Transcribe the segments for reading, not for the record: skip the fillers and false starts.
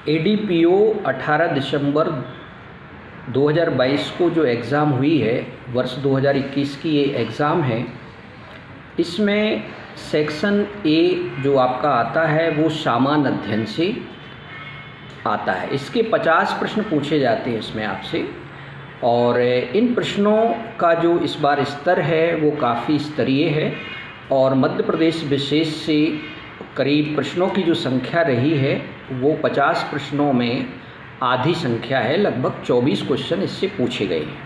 ADPO 18 दिसंबर 2022 को जो exam हुई है, वर्ष 2021 की ये एग्ज़ाम है। इसमें सेक्शन ए जो आपका आता है वो सामान्य अध्ययन से आता है। इसके 50 प्रश्न पूछे जाते हैं इसमें आपसे, और इन प्रश्नों का जो इस बार स्तर है वो काफ़ी स्तरीय है, और मध्य प्रदेश विशेष से करीब प्रश्नों की जो संख्या रही है वो 50 प्रश्नों में आधी संख्या है, लगभग 24 क्वेश्चन इससे पूछे गए हैं।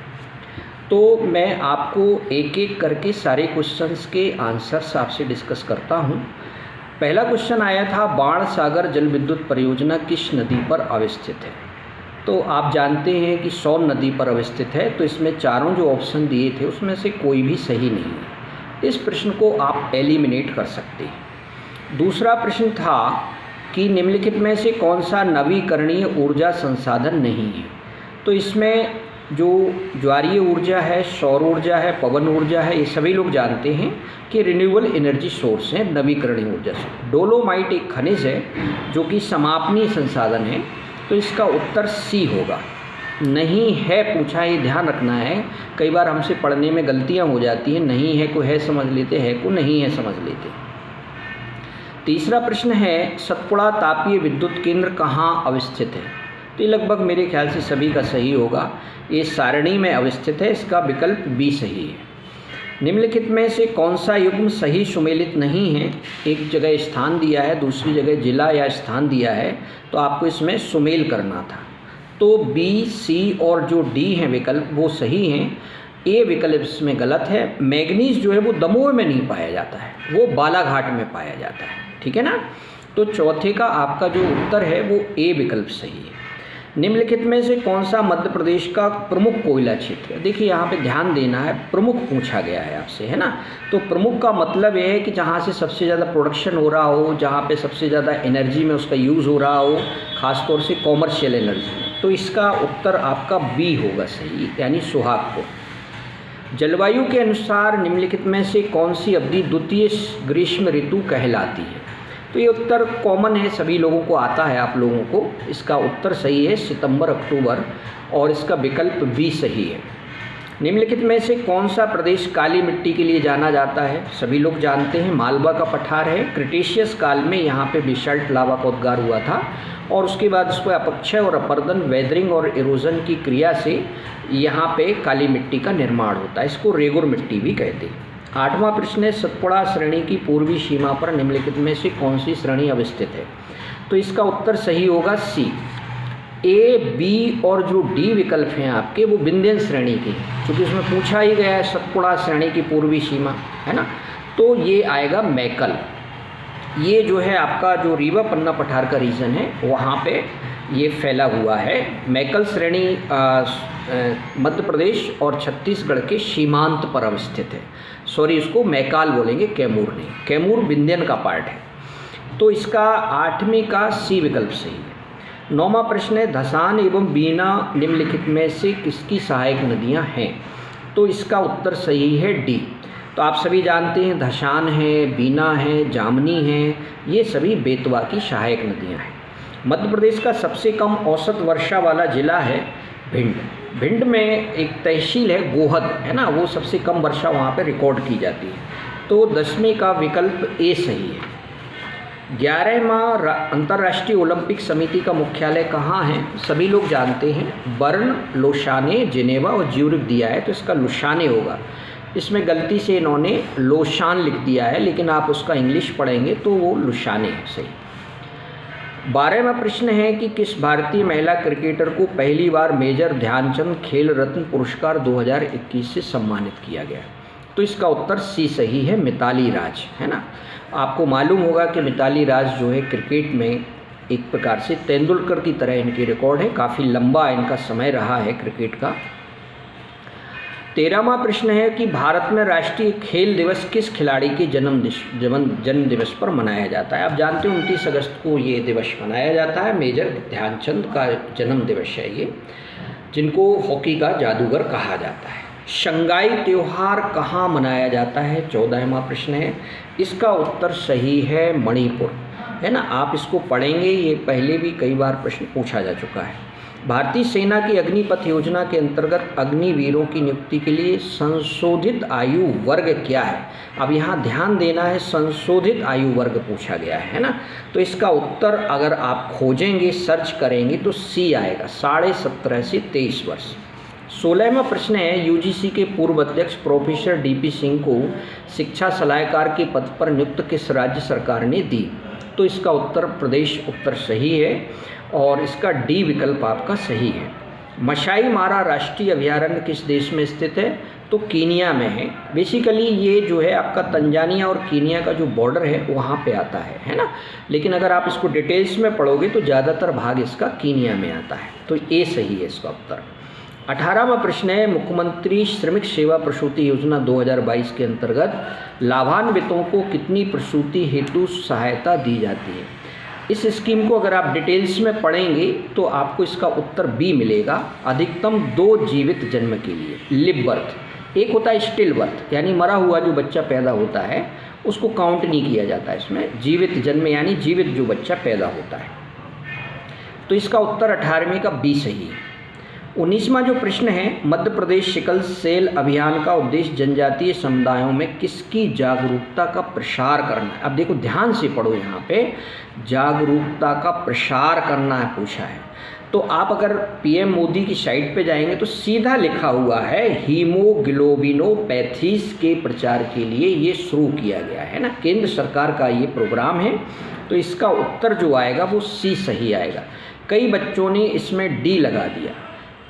तो मैं आपको एक एक करके सारे क्वेश्चंस के आंसर्स आपसे डिस्कस करता हूं। पहला क्वेश्चन आया था, बाण सागर जल विद्युत परियोजना किस नदी पर अवस्थित है? तो आप जानते हैं कि सोन नदी पर अवस्थित है, तो इसमें चारों जो ऑप्शन दिए थे उसमें से कोई भी सही नहीं है। इस प्रश्न को आप एलिमिनेट कर सकते हैं। दूसरा प्रश्न था कि निम्नलिखित में से कौन सा नवीकरणीय ऊर्जा संसाधन नहीं है? तो इसमें जो ज्वारीय ऊर्जा है, सौर ऊर्जा है, पवन ऊर्जा है, ये सभी लोग जानते हैं कि रिन्यूएबल एनर्जी सोर्स है, नवीकरणीय ऊर्जा से। डोलोमाइट एक खनिज है जो कि समापनीय संसाधन है, तो इसका उत्तर सी होगा। नहीं है पूछा, ये ध्यान रखना है, कई बार हमसे पढ़ने में गलतियां हो जाती हैं। नहीं है को है समझ लेते, है को नहीं है समझ लेते। तीसरा प्रश्न है, सतपुड़ा तापीय विद्युत केंद्र कहाँ अवस्थित है? तो ये लगभग मेरे ख्याल से सभी का सही होगा, ये सारणी में अवस्थित है, इसका विकल्प बी सही है। निम्नलिखित में से कौन सा युग्म सही सुमेलित नहीं है? एक जगह स्थान दिया है, दूसरी जगह जिला या स्थान दिया है, तो आपको इसमें सुमेल करना था। तो बी, सी और जो डी हैं विकल्प वो सही हैं। ए विकल्प इसमें गलत है। मैग्नीज जो है वो दमोह में नहीं पाया जाता है, वो बालाघाट में पाया जाता है, ठीक है ना। तो चौथे का आपका जो उत्तर है वो ए विकल्प सही है। निम्नलिखित में से कौन सा मध्य प्रदेश का प्रमुख कोयला क्षेत्र है? देखिए यहाँ पे ध्यान देना है, प्रमुख पूछा गया है आपसे, है ना। तो प्रमुख का मतलब ये है कि जहाँ से सबसे ज़्यादा प्रोडक्शन हो रहा हो, जहाँ पे सबसे ज़्यादा एनर्जी में उसका यूज़ हो रहा हो, ख़ासतौर से कॉमर्शियल एनर्जी में। तो इसका उत्तर आपका बी होगा सही, यानी सुहागपुर। जलवायु के अनुसार निम्नलिखित में से कौन सी अवधि द्वितीय ग्रीष्म ऋतु कहलाती है? तो ये उत्तर कॉमन है, सभी लोगों को आता है, आप लोगों को। इसका उत्तर सही है सितंबर अक्टूबर, और इसका विकल्प बी सही है। निम्नलिखित में से कौन सा प्रदेश काली मिट्टी के लिए जाना जाता है? सभी लोग जानते हैं, मालवा का पठार है। क्रिटेशियस काल में यहाँ पे बेसाल्ट लावा का उद्गार हुआ था, और उसके बाद इसको अपक्षय और अपर्दन, वेदरिंग और इरोजन की क्रिया से यहाँ पे काली मिट्टी का निर्माण होता है। इसको रेगुर मिट्टी भी कहते हैं। आठवां प्रश्न है, सतपुड़ा श्रेणी की पूर्वी सीमा पर निम्नलिखित में से कौन सी श्रेणी अवस्थित है? तो इसका उत्तर सही होगा सी। ए, बी और जो डी विकल्प हैं आपके वो विंध्यन श्रेणी के हैं, क्योंकि उसमें पूछा ही गया है सतपुड़ा श्रेणी की पूर्वी सीमा, है ना। तो ये आएगा मैकल। ये जो है आपका जो रीवा पन्ना पठार का रीजन है वहाँ पे ये फैला हुआ है। मैकल श्रेणी मध्य प्रदेश और छत्तीसगढ़ के सीमांत पर अवस्थित है। सॉरी, इसको मैकाल बोलेंगे, कैमूर नहीं। कैमूर विंध्यन का पार्ट है। तो इसका आठवीं का सी विकल्प सही है। नौवां प्रश्न है, धसान एवं बीना निम्नलिखित में से किसकी सहायक नदियां हैं? तो इसका उत्तर सही है डी। तो आप सभी जानते हैं धसान है, बीना है, जामनी है, ये सभी बेतवा की सहायक नदियां हैं। मध्य प्रदेश का सबसे कम औसत वर्षा वाला जिला है भिंड। भिंड में एक तहसील है गोहद, है ना, वो सबसे कम वर्षा वहाँ पे रिकॉर्ड की जाती है। तो 10वें का विकल्प ए सही है। 11वां अंतर्राष्ट्रीय ओलंपिक समिति का मुख्यालय कहाँ है? सभी लोग जानते हैं, बर्न, लोशाने, जिनेवा और ज्यूरिख दिया है, तो इसका लुशाने होगा। इसमें गलती से इन्होंने लोशान लिख दिया है, लेकिन आप उसका इंग्लिश पढ़ेंगे तो वो लुशाने है सही। 12वां प्रश्न है कि किस भारतीय महिला क्रिकेटर को पहली बार मेजर ध्यानचंद खेल रत्न पुरस्कार 2021 से सम्मानित किया गया? तो इसका उत्तर सी सही है, मिताली राज, है ना। आपको मालूम होगा कि मिताली राज जो है क्रिकेट में एक प्रकार से तेंदुलकर की तरह इनकी रिकॉर्ड है, काफ़ी लंबा इनका समय रहा है क्रिकेट का। 13वां प्रश्न है कि भारत में राष्ट्रीय खेल दिवस किस खिलाड़ी के जन्म दिवस पर मनाया जाता है? आप जानते हो 29 अगस्त को ये दिवस मनाया जाता है, मेजर ध्यानचंद का जन्म दिवस है ये, जिनको हॉकी का जादूगर कहा जाता है। शंगाई त्यौहार कहाँ मनाया जाता है, 14वां प्रश्न है। इसका उत्तर सही है मणिपुर, है ना। आप इसको पढ़ेंगे, ये पहले भी कई बार प्रश्न पूछा जा चुका है। भारतीय सेना की अग्निपथ योजना के अंतर्गत अग्निवीरों की नियुक्ति के लिए संशोधित आयु वर्ग क्या है। अब यहाँ ध्यान देना है, संशोधित आयु वर्ग पूछा गया है ना। तो इसका उत्तर अगर आप खोजेंगे, सर्च करेंगे तो सी आएगा, 17.5 से 23 वर्ष। 16वां प्रश्न है, यूजीसी के पूर्व अध्यक्ष प्रोफेसर डीपी सिंह को शिक्षा सलाहकार के पद पर नियुक्त किस राज्य सरकार ने दी। तो इसका उत्तर प्रदेश उत्तर सही है और इसका डी विकल्प आपका सही है। मशाई मारा राष्ट्रीय अभयारण्य किस देश में स्थित है, तो कीनिया में है। बेसिकली ये जो है आपका तंजानिया और कीनिया का जो बॉर्डर है वहाँ पे आता है ना। लेकिन अगर आप इसको डिटेल्स में पढ़ोगे तो ज़्यादातर भाग इसका कीनिया में आता है, तो ये सही है इसका उत्तर। 18वां प्रश्न है, मुख्यमंत्री श्रमिक सेवा प्रसूति योजना 2022 के अंतर्गत लाभान्वितों को कितनी प्रसूति हेतु सहायता दी जाती है। इस स्कीम को अगर आप डिटेल्स में पढ़ेंगे तो आपको इसका उत्तर बी मिलेगा, अधिकतम 2 जीवित जन्म के लिए, लिव बर्थ। एक होता है स्टिल बर्थ, यानी मरा हुआ जो बच्चा पैदा होता है उसको काउंट नहीं किया जाता है इसमें। जीवित जन्म यानी जीवित जो बच्चा पैदा होता है। तो इसका उत्तर 18वें का बी सही है। 19वां जो प्रश्न है, मध्य प्रदेश सिकल सेल अभियान का उद्देश्य जनजातीय समुदायों में किसकी जागरूकता का प्रसार करना है। अब देखो ध्यान से पढ़ो, यहाँ पे जागरूकता का प्रसार करना है पूछा है। तो आप अगर पीएम मोदी की साइट पे जाएंगे तो सीधा लिखा हुआ है हीमोग्लोबिनोपैथीज के प्रचार के लिए ये शुरू किया गया है ना, केंद्र सरकार का ये प्रोग्राम है। तो इसका उत्तर जो आएगा वो सी सही आएगा। कई बच्चों ने इसमें डी लगा दिया,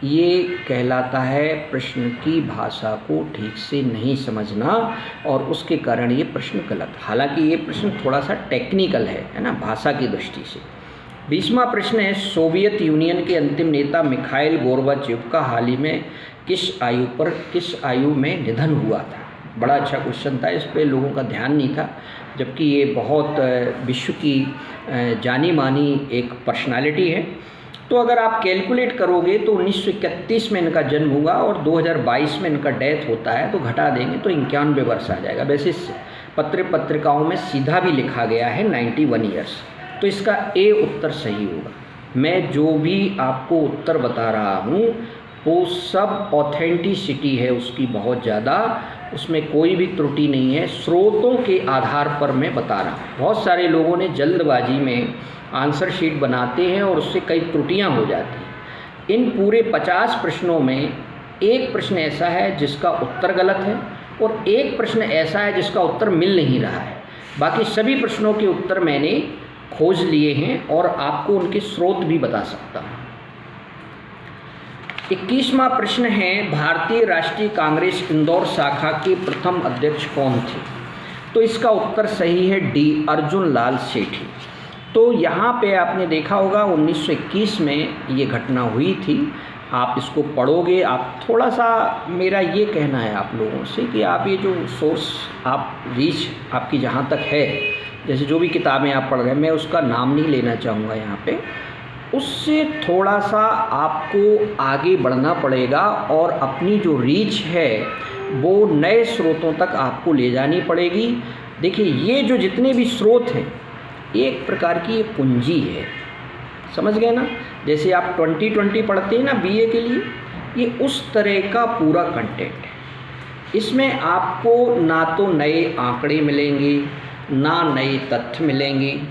ये कहलाता है प्रश्न की भाषा को ठीक से नहीं समझना और उसके कारण ये प्रश्न गलत। हालांकि ये प्रश्न थोड़ा सा टेक्निकल है ना, भाषा की दृष्टि से। 20वां प्रश्न है, सोवियत यूनियन के अंतिम नेता मिखाइल गोर्बाचेव का हाल ही में किस आयु में निधन हुआ था। बड़ा अच्छा क्वेश्चन था, इस पर लोगों का ध्यान नहीं था, जबकि ये बहुत विश्व की जानी मानी एक पर्सनालिटी है। तो अगर आप कैलकुलेट करोगे तो 1931 में इनका जन्म हुआ और 2022 में इनका डेथ होता है, तो घटा देंगे तो 91 वर्ष आ जाएगा। वैसे पत्रिकाओं में सीधा भी लिखा गया है 91 ईयर्स। तो इसका ए उत्तर सही होगा। मैं जो भी आपको उत्तर बता रहा हूँ वो सब ऑथेंटिसिटी है उसकी बहुत ज़्यादा, उसमें कोई भी त्रुटि नहीं है, स्रोतों के आधार पर मैं बता रहा हूँ। बहुत सारे लोगों ने जल्दबाजी में आंसर शीट बनाते हैं और उससे कई त्रुटियां हो जाती हैं। इन पूरे 50 प्रश्नों में एक प्रश्न ऐसा है जिसका उत्तर गलत है और एक प्रश्न ऐसा है जिसका उत्तर मिल नहीं रहा है। बाकी सभी प्रश्नों के उत्तर मैंने खोज लिए हैं और आपको उनके स्रोत भी बता सकता हूँ। 21वां प्रश्न है, भारतीय राष्ट्रीय कांग्रेस इंदौर शाखा के प्रथम अध्यक्ष कौन थे। तो इसका उत्तर सही है डी, अर्जुन लाल सेठी। तो यहाँ पे आपने देखा होगा 1921 में ये घटना हुई थी। आप इसको पढ़ोगे, आप थोड़ा सा, मेरा ये कहना है आप लोगों से कि आप ये जो सोर्स आप रीच आपकी जहाँ तक है, जैसे जो भी किताबें आप पढ़ रहे हैं, मैं उसका नाम नहीं लेना चाहूँगा यहाँ पे, उससे थोड़ा सा आपको आगे बढ़ना पड़ेगा और अपनी जो रीच है वो नए स्रोतों तक आपको ले जानी पड़ेगी। देखिए ये जो जितने भी स्रोत हैं एक प्रकार की ये पूंजी है, समझ गए ना। जैसे आप 2020 पढ़ते हैं ना बीए के लिए, ये उस तरह का पूरा कंटेंट है। इसमें आपको ना तो नए आंकड़े मिलेंगे ना नए तथ्य मिलेंगे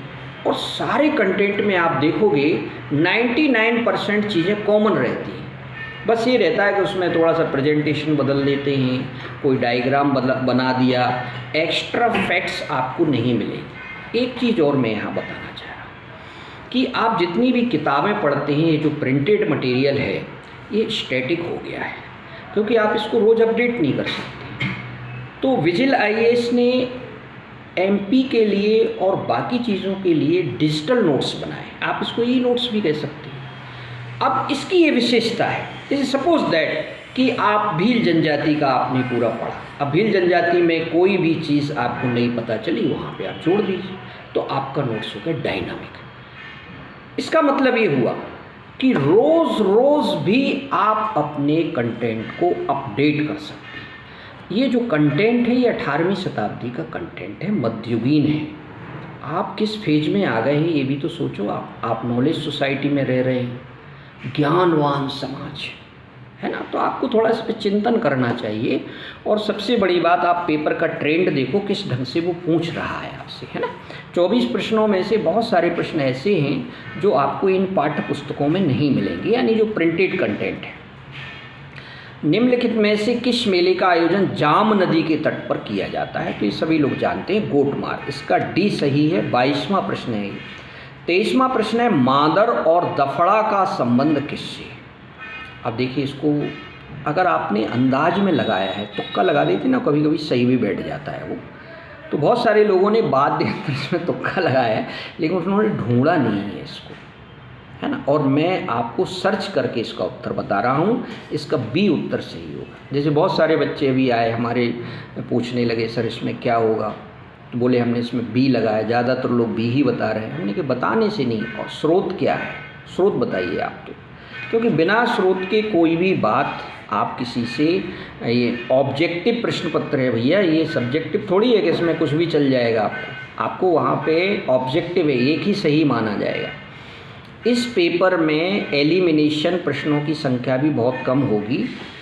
और सारे कंटेंट में आप देखोगे 99% चीज़ें कॉमन रहती हैं। बस ये रहता है कि उसमें थोड़ा सा प्रेजेंटेशन बदल देते हैं, कोई डायग्राम बना दिया, एक्स्ट्रा फैक्ट्स आपको नहीं मिलेंगे। एक चीज़ और मैं यहाँ बताना चाह रहा हूँ कि आप जितनी भी किताबें पढ़ते हैं, ये जो प्रिंटेड मटेरियल है ये स्टैटिक हो गया है क्योंकि आप इसको रोज़ अपडेट नहीं कर सकते। तो विजिल आईएएस ने एमपी के लिए और बाकी चीज़ों के लिए डिजिटल नोट्स बनाए, आप इसको ई नोट्स भी कह सकते हैं। अब इसकी ये विशेषता है, जैसे सपोज दैट कि आप भील जनजाति का आपने पूरा पढ़ा, अब भील जनजाति में कोई भी चीज़ आपको नहीं पता चली, वहाँ पे आप जोड़ दीजिए तो आपका नोट्स हो गया डायनामिक। इसका मतलब ये हुआ कि रोज़ रोज़ भी आप अपने कंटेंट को अपडेट कर सकते हैं। ये जो कंटेंट है ये 18वीं शताब्दी का कंटेंट है, मध्ययुगीन है। आप किस फेज में आ गए हैं ये भी तो सोचो। आप नॉलेज सोसाइटी में रह रहे हैं, ज्ञानवान समाज है ना, तो आपको थोड़ा इस पर चिंतन करना चाहिए। और सबसे बड़ी बात, आप पेपर का ट्रेंड देखो किस ढंग से वो पूछ रहा है आपसे, है ना। 24 प्रश्नों में से बहुत सारे प्रश्न ऐसे हैं जो आपको इन पाठ्य पुस्तकों में नहीं मिलेंगे, यानी जो प्रिंटेड कंटेंट है। निम्नलिखित में से किस मेले का आयोजन जाम नदी के तट पर किया जाता है? तो ये सभी लोग जानते हैं, गोटमार। इसका डी सही है। 22वां प्रश्न है। 23वां प्रश्न है, मादर और दफड़ा का संबंध किससे? अब देखिए, इसको अगर आपने अंदाज में लगाया है, तुक्का लगा देते ना, कभी कभी सही भी बैठ जाता है वो। तो बहुत सारे लोगों ने बाद में इसमें तुक्का लगाया है, लेकिन उन्होंने ढूंढा नहीं है इसको, है ना। और मैं आपको सर्च करके इसका उत्तर बता रहा हूँ। इसका बी उत्तर सही होगा। जैसे बहुत सारे बच्चे अभी आए हमारे, पूछने लगे सर इसमें क्या होगा, तो बोले हमने इसमें बी लगाया। ज़्यादातर लोग बी ही बता रहे हैं। हमने कि बताने से नहीं, और स्रोत क्या है, स्रोत बताइए आप तो, क्योंकि बिना स्रोत के कोई भी बात आप किसी से, ये ऑब्जेक्टिव प्रश्न पत्र है भैया, ये सब्जेक्टिव थोड़ी है कि इसमें कुछ भी चल जाएगा। आपको वहाँ पे ऑब्जेक्टिव है, एक ही सही माना जाएगा। इस पेपर में एलिमिनेशन प्रश्नों की संख्या भी बहुत कम होगी।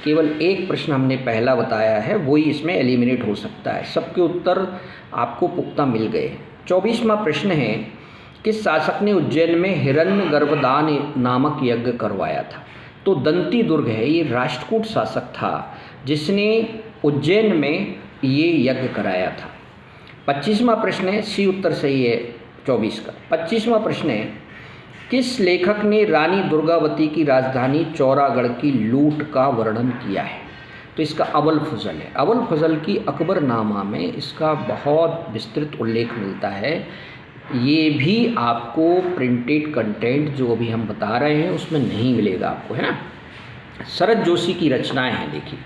केवल एक प्रश्न हमने पहला बताया है, वही इसमें एलिमिनेट हो सकता है। सबके उत्तर आपको पुख्ता मिल गए। 24वां प्रश्न है, किस शासक ने उज्जैन में हिरण्य गर्भदान नामक यज्ञ करवाया था? तो दंती दुर्ग है, ये राष्ट्रकूट शासक था जिसने उज्जैन में ये यज्ञ कराया था। 25वां प्रश्न है, सी उत्तर सही है 24 का। 25वां प्रश्न है, किस लेखक ने रानी दुर्गावती की राजधानी चौरागढ़ की लूट का वर्णन किया है? तो इसका अबुल फजल है। अबुल फजल की अकबरनामा में इसका बहुत विस्तृत उल्लेख मिलता है। ये भी आपको प्रिंटेड कंटेंट जो अभी हम बता रहे हैं उसमें नहीं मिलेगा आपको, है ना। शरद जोशी की रचनाएं हैं, देखिए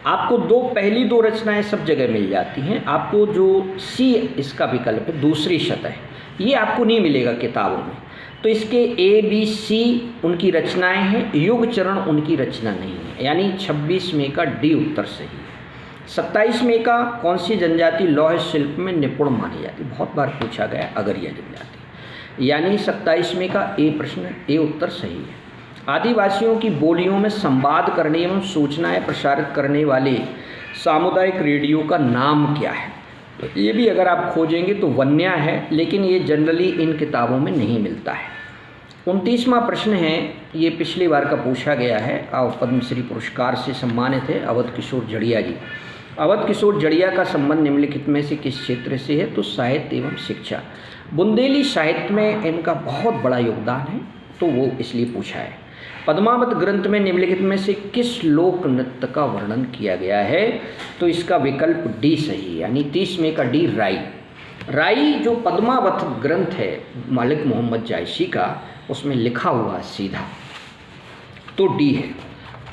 आपको पहली दो रचनाएं सब जगह मिल जाती हैं। आपको जो सी इसका विकल्प है, दूसरी शतः, ये आपको नहीं मिलेगा किताबों में। तो इसके ए बी सी उनकी रचनाएं हैं, युग चरण उनकी रचना नहीं है, यानी 26 में का डी उत्तर सही है। 27 में का कौन सी जनजाति लौह शिल्प में निपुण मानी जाती? बहुत बार पूछा गया, अगरिया जनजाति, यानी 27 में का ए प्रश्न, ए उत्तर सही है। आदिवासियों की बोलियों में संवाद करने एवं सूचनाएं प्रसारित करने वाले सामुदायिक रेडियो का नाम क्या है? तो ये भी अगर आप खोजेंगे तो वन्या है, लेकिन ये जनरली इन किताबों में नहीं मिलता है। 29वां प्रश्न है, ये पिछली बार का पूछा गया है, पद्मश्री पुरस्कार से सम्मानित है अवध किशोर जड़िया जी। अवध किशोर जड़िया का संबंध निम्नलिखित में से किस क्षेत्र से है? तो साहित्य एवं शिक्षा। बुंदेली साहित्य में इनका बहुत बड़ा योगदान है, तो वो इसलिए पूछा है। पद्मावत ग्रंथ में निम्नलिखित में से किस लोक नृत्य का वर्णन किया गया है? तो इसका विकल्प डी सही, यानी 30 में का डी राई। राई जो पद्मावत ग्रंथ है मालिक मोहम्मद जायसी का, उसमें लिखा हुआ सीधा, तो डी है।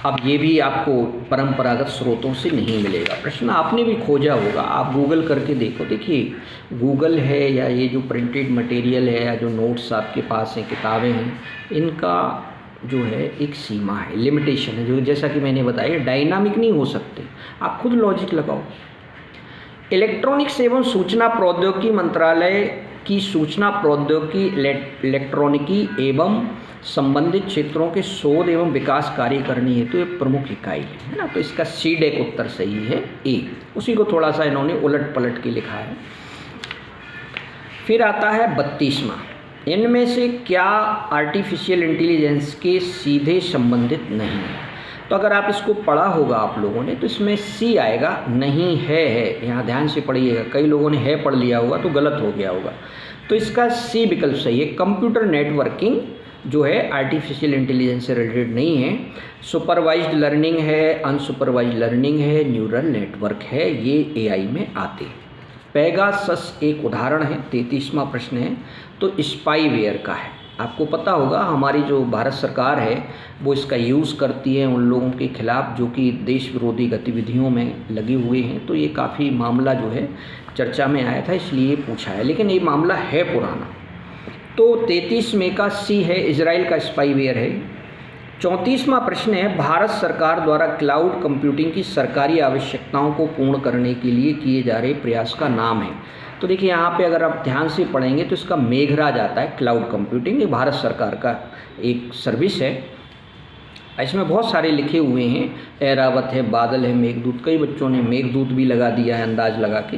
अब ये भी आपको परंपरागत स्रोतों से नहीं मिलेगा। प्रश्न आपने भी खोजा होगा, आप गूगल करके देखो। देखिए गूगल है या ये जो प्रिंटेड मटेरियल है या जो नोट्स आपके पास हैं, किताबें हैं, इनका जो है एक सीमा है, लिमिटेशन है, जो जैसा कि मैंने बताया डायनामिक नहीं हो सकते। आप खुद लॉजिक लगाओ। इलेक्ट्रॉनिक्स एवं सूचना प्रौद्योगिकी मंत्रालय की सूचना प्रौद्योगिकी, इलेक्ट्रॉनिकी एवं संबंधित क्षेत्रों के शोध एवं विकास कार्य करनी है, तो ये प्रमुख इकाई है ना। तो इसका सी डेक उत्तर सही है, ए। उसी को थोड़ा सा इन्होंने उलट पलट के लिखा है। फिर आता है 32वां, इनमें से क्या आर्टिफिशियल इंटेलिजेंस के सीधे संबंधित नहीं है? तो अगर आप इसको पढ़ा होगा आप लोगों ने, तो इसमें सी आएगा, नहीं है। यहाँ ध्यान से पढ़िएगा, कई लोगों ने है पढ़ लिया होगा तो गलत हो गया होगा। तो इसका सी विकल्प सही है। कंप्यूटर नेटवर्किंग जो है आर्टिफिशियल इंटेलिजेंस से रिलेटेड नहीं है। सुपरवाइज्ड लर्निंग है, अनसुपरवाइज्ड लर्निंग है, न्यूरल नेटवर्क है, ये एआई में आते हैं। पेगासस एक उदाहरण है। 33वां प्रश्न है, तो स्पाईवेयर का है। आपको पता होगा हमारी जो भारत सरकार है वो इसका यूज़ करती है उन लोगों के खिलाफ जो कि देश विरोधी गतिविधियों में लगे हुए हैं। तो ये काफ़ी मामला जो है चर्चा में आया था, इसलिए पूछा है, लेकिन ये मामला है पुराना। तो 33 में का सी है, इजराइल का स्पाईवेयर है। 34वां प्रश्न है, भारत सरकार द्वारा क्लाउड कंप्यूटिंग की सरकारी आवश्यकताओं को पूर्ण करने के लिए किए जा रहे प्रयास का नाम है। तो देखिए यहाँ पे अगर आप ध्यान से पढ़ेंगे तो इसका मेघराज आता है। क्लाउड कंप्यूटिंग ये भारत सरकार का एक सर्विस है। इसमें बहुत सारे लिखे हुए हैं, ऐरावत है, बादल है, मेघदूत, कई बच्चों ने मेघदूत भी लगा दिया है अंदाज लगा के।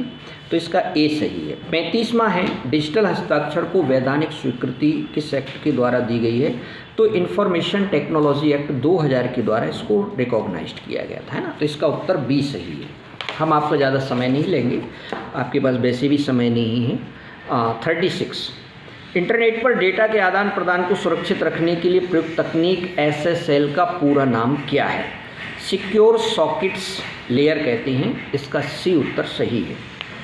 तो इसका ए सही है। 35वां है, डिजिटल हस्ताक्षर को वैधानिक स्वीकृति किस एक्ट के द्वारा दी गई है? तो इंफॉर्मेशन टेक्नोलॉजी एक्ट 2000 के द्वारा इसको रिकॉग्नाइज्ड किया गया था, है ना। तो इसका उत्तर बी सही है। हम आपका ज़्यादा समय नहीं लेंगे, आपके पास वैसे भी समय नहीं है। 36, इंटरनेट पर डेटा के आदान प्रदान को सुरक्षित रखने के लिए प्रयुक्त तकनीक SSL का पूरा नाम क्या है? सिक्योर सॉकेट्स लेयर कहते हैं। इसका सी उत्तर सही है।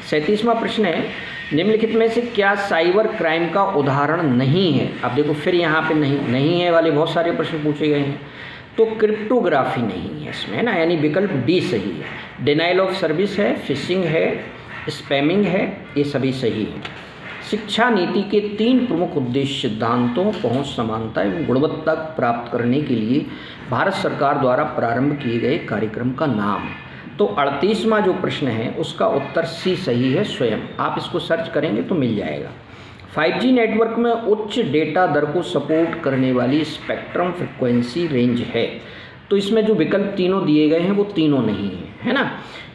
37वां प्रश्न है, निम्नलिखित में से क्या साइबर क्राइम का उदाहरण नहीं है? अब देखो फिर यहाँ पे नहीं है वाले बहुत सारे प्रश्न पूछे गए हैं। तो क्रिप्टोग्राफी नहीं है इसमें, है ना, यानी विकल्प डी सही है। डिनाइल ऑफ सर्विस है, फिशिंग है, स्पैमिंग है, ये सभी सही है। शिक्षा नीति के 3 प्रमुख उद्देश्य सिद्धांतों, पहुंच, समानता एवं गुणवत्ता प्राप्त करने के लिए भारत सरकार द्वारा प्रारंभ किए गए कार्यक्रम का नाम है। तो 38वां जो प्रश्न है उसका उत्तर सी सही है। स्वयं आप इसको सर्च करेंगे तो मिल जाएगा। 5G नेटवर्क में उच्च डेटा दर को सपोर्ट करने वाली स्पेक्ट्रम फ्रिक्वेंसी रेंज है। तो इसमें जो विकल्प तीनों दिए गए हैं वो तीनों नहीं है, है ना,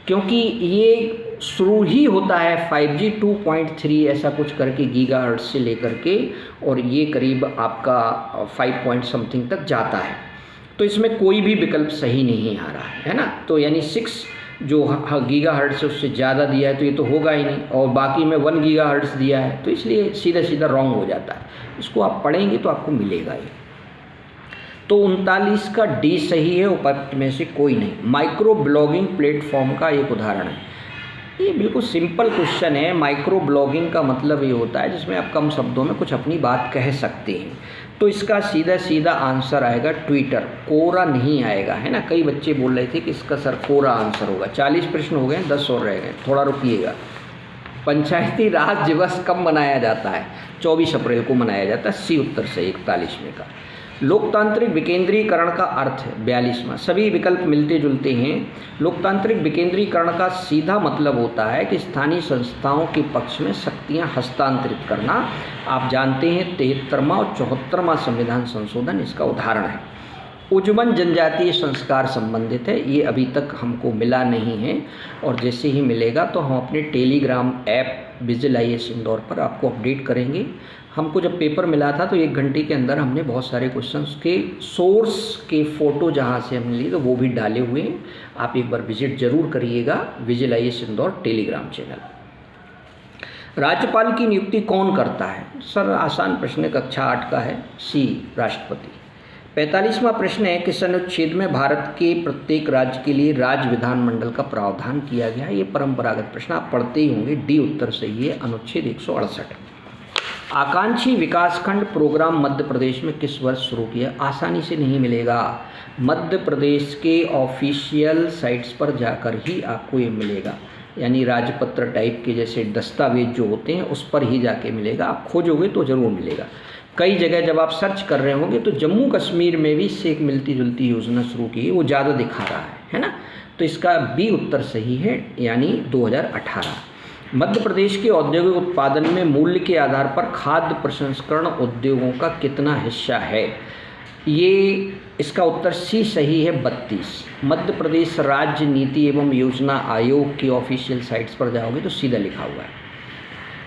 क्योंकि ये शुरू ही होता है 5G 2.3 ऐसा कुछ करके गीगाहर्ट्ज से लेकर के, और ये करीब आपका 5 पॉइंट समथिंग तक जाता है। तो इसमें कोई भी विकल्प सही नहीं आ रहा है ना। तो यानी 6 जो गीगाहर्ट्ज से उससे ज़्यादा दिया है तो ये तो होगा ही नहीं, और बाकी में 1 गीगाहर्ट्ज दिया है, तो इसलिए सीधा सीधा रॉन्ग हो जाता है। इसको आप पढ़ेंगे तो आपको मिलेगा ये। तो 39 का डी सही है, उपयुक्त में से कोई नहीं। माइक्रो ब्लॉगिंग प्लेटफॉर्म का एक उदाहरण है। ये बिल्कुल सिंपल क्वेश्चन है। माइक्रो ब्लॉगिंग का मतलब ये होता है जिसमें आप कम शब्दों में कुछ अपनी बात कह सकते हैं। तो इसका सीधा सीधा आंसर आएगा ट्विटर, कोरा नहीं आएगा, है ना। कई बच्चे बोल रहे थे कि इसका सर कोरा आंसर होगा। 40 प्रश्न हो गए, 10 और रह गए, थोड़ा रुकिएगा। पंचायती राज दिवस कब मनाया जाता है? 24 अप्रैल को मनाया जाता है। सी उत्तर से 41 में का। लोकतांत्रिक विकेंद्रीकरण का अर्थ है 42वां। सभी विकल्प मिलते जुलते हैं। लोकतांत्रिक विकेंद्रीकरण का सीधा मतलब होता है कि स्थानीय संस्थाओं के पक्ष में शक्तियां हस्तांतरित करना। आप जानते हैं 73वां और 74वां संविधान संशोधन इसका उदाहरण है। उज्जवल जनजातीय संस्कार संबंधित है, ये अभी तक हमको मिला नहीं है, और जैसे ही मिलेगा तो हम अपने Telegram app vigil IAS Indore पर आपको अपडेट करेंगे। हमको जब पेपर मिला था तो 1 घंटे के अंदर हमने बहुत सारे क्वेश्चंस के सोर्स के फ़ोटो जहाँ से हमने लिए तो वो भी डाले हुए हैं। आप एक बार विजिट जरूर करिएगा vigil IAS Indore Telegram channel. राज्यपाल की नियुक्ति कौन करता है? सर आसान प्रश्न है, कक्षा 8 का है। सी राष्ट्रपति। 45वां प्रश्न है, किस अनुच्छेद में भारत के प्रत्येक राज्य के लिए राज्य विधानमंडल का प्रावधान किया गया है? ये परंपरागत प्रश्न आप पढ़ते ही होंगे। डी उत्तर सही है, अनुच्छेद 168। आकांक्षी विकासखंड प्रोग्राम मध्य प्रदेश में किस वर्ष शुरू किया? आसानी से नहीं मिलेगा। मध्य प्रदेश के ऑफिशियल साइट्स पर जाकर ही आपको ये मिलेगा, यानी राजपत्र टाइप के जैसे दस्तावेज जो होते हैं उस पर ही जाके मिलेगा। आप खोजोगे तो ज़रूर मिलेगा। कई जगह जब आप सर्च कर रहे होंगे तो जम्मू कश्मीर में भी इससे एक मिलती जुलती योजना शुरू की है, वो ज़्यादा दिखा रहा है ना। तो इसका बी उत्तर सही है, यानी 2018। मध्य प्रदेश के औद्योगिक उत्पादन में मूल्य के आधार पर खाद्य प्रसंस्करण उद्योगों का कितना हिस्सा है? ये इसका उत्तर सी सही है, 32। मध्य प्रदेश राज्य नीति एवं योजना आयोग की ऑफिशियल साइट्स पर जाओगे तो सीधा लिखा हुआ है।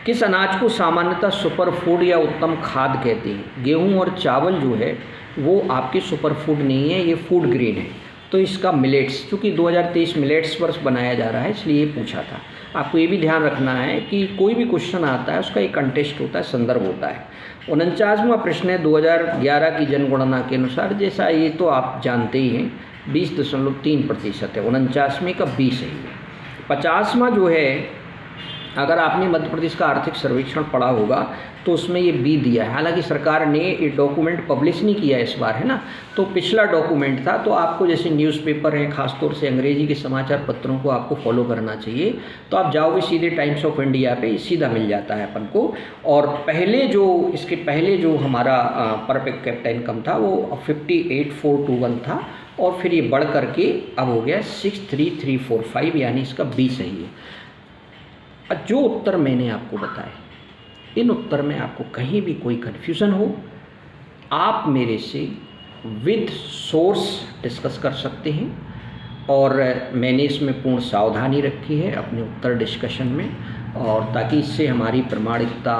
किस अनाज को सामान्यतः सुपर फूड या उत्तम खाद्य कहते हैं? गेहूं और चावल जो है वो आपके सुपर फूड नहीं है, ये फूड ग्रेन है। तो इसका मिलेट्स, चूँकि 2023 मिलेट्स वर्ष बनाया जा रहा है इसलिए ये पूछा था। आपको ये भी ध्यान रखना है कि कोई भी क्वेश्चन आता है उसका एक कंटेस्ट होता है, संदर्भ होता है। 49वां प्रश्न है, 2011 की जनगणना के अनुसार, जैसा ये तो आप जानते ही हैं 20.3% है। 49वें का बी सही है। 50वां जो है अगर आपने मध्य प्रदेश का आर्थिक सर्वेक्षण पढ़ा होगा तो उसमें ये बी दिया है। हालांकि सरकार ने ये डॉक्यूमेंट पब्लिश नहीं किया इस बार, है ना, तो पिछला डॉक्यूमेंट था। तो आपको जैसे न्यूज़पेपर हैं, खासतौर से अंग्रेजी के समाचार पत्रों को आपको फॉलो करना चाहिए। तो आप जाओगे सीधे टाइम्स ऑफ इंडिया पे, सीधा मिल जाता है अपन को। और पहले जो इसके पहले जो हमारा पर कैपिटा इनकम था वो 58,421 था, और फिर ये बढ़ करके अब हो गया 63,345, यानी इसका बी सही है। जो उत्तर मैंने आपको बताए, इन उत्तर में आपको कहीं भी कोई कन्फ्यूज़न हो, आप मेरे से विद सोर्स डिस्कस कर सकते हैं। और मैंने इसमें पूर्ण सावधानी रखी है अपने उत्तर डिस्कशन में, और ताकि इससे हमारी प्रामाणिकता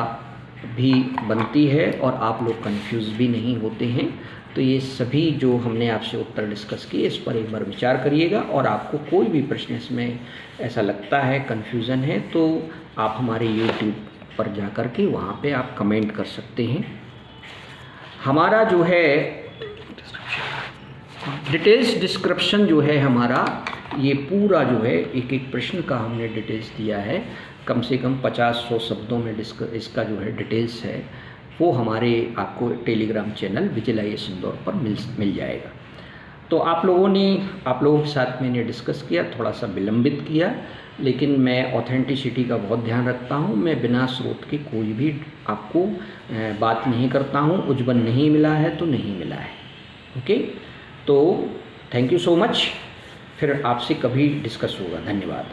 भी बनती है और आप लोग कंफ्यूज भी नहीं होते हैं। तो ये सभी जो हमने आपसे उत्तर डिस्कस किए, इस पर एक बार विचार करिएगा। और आपको कोई भी प्रश्न इसमें ऐसा लगता है कन्फ्यूज़न है, तो आप हमारे YouTube पर जा कर के वहाँ पे आप कमेंट कर सकते हैं। हमारा जो है डिटेल्स डिस्क्रिप्शन जो है हमारा, ये पूरा जो है एक एक प्रश्न का हमने डिटेल्स दिया है। कम से कम 50-100 शब्दों में इसका जो है डिटेल्स है, वो हमारे आपको Telegram channel vigil IAS Indore पर मिल जाएगा। तो आप लोगों के साथ मैंने डिस्कस किया, थोड़ा सा विलंबित किया, लेकिन मैं ऑथेंटिसिटी का बहुत ध्यान रखता हूँ। मैं बिना स्रोत के कोई भी आपको बात नहीं करता हूँ। उज्जवल नहीं मिला है तो नहीं मिला है। ओके, तो थैंक यू सो मच। फिर आपसे कभी डिस्कस होगा। धन्यवाद।